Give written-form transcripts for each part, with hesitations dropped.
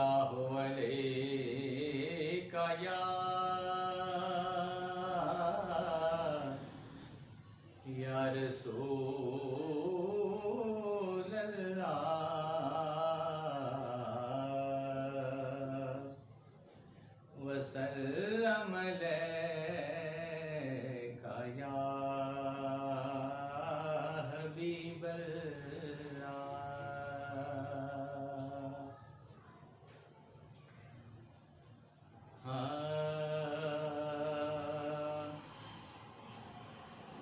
सल्लल्लाहु अलैका या रसूल अल्लाह वसल्लम अलैका या हबीब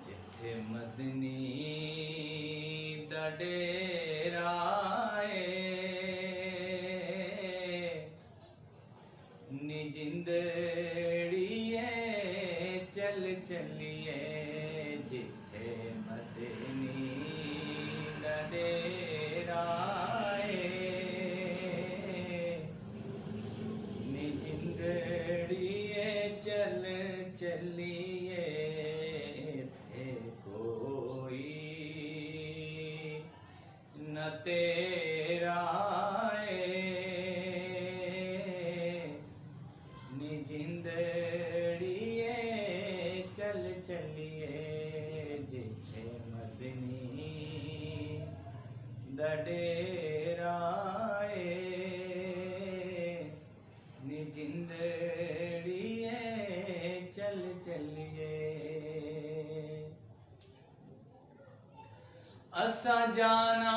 जिथे मदनी दा डेरा नी जिंदड़िए चल चलिए जिथे मदनी दा डेरा नी जिंदड़िए चल चलिए थे कोई न तेरा नी जिंदड़िए चल चलिए जिथे मदनी दा डेरा नी जिंदड़िए चल चलिए असा जाना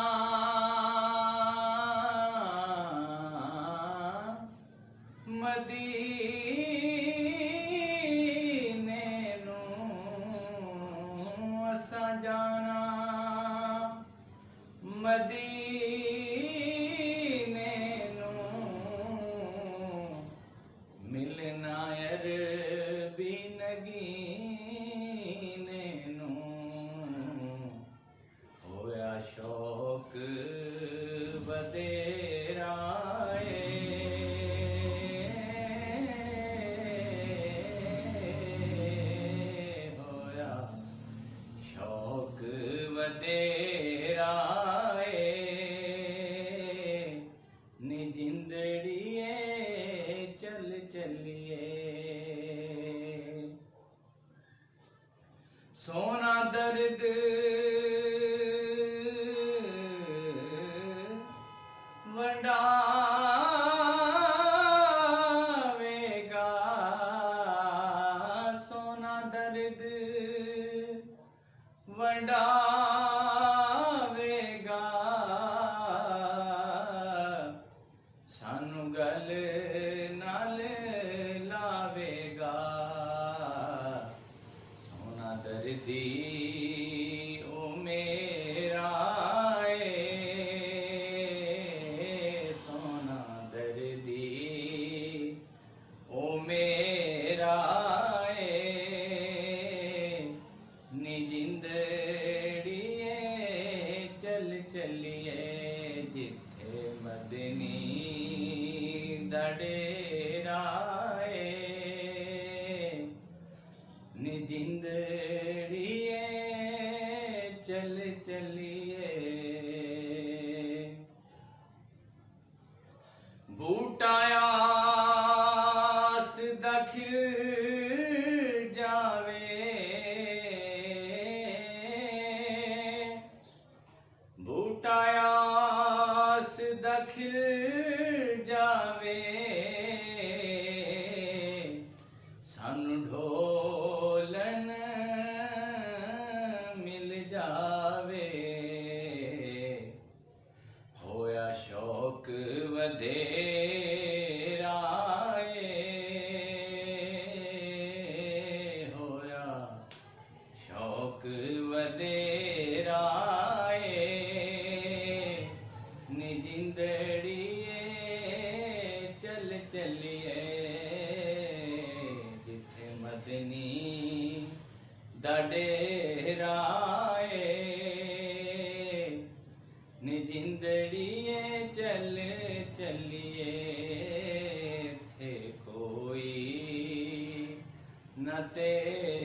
मदीने नू असा जाना मदीने नू मिलना अरबी नगीने नू होया शौक बदेरा होया शौक बदेरा नी जिंदड़िए चल चलिए सोना दर्द वंडावेगा सोना दर्द वंडावेगा सानू गल नाल लावेगा सोना दर्दी ओ मेरा सोना दर्दी ओ मेरा नी जिंदड़िए चल चलिए जिथे मदनी दा डेरा नी जिंदड़िए चल चलिए बूटा आस दा खिल जावे बूटा आस दा खिल जावे सानू ढोलन मिल जावे होया शौक वधेरा होया शौक वधेरा नी जिंदड़िए चल चलिए जिथे मदनी दा डेरा नी जिंदड़िए चल चलिए थे कोई न तेरा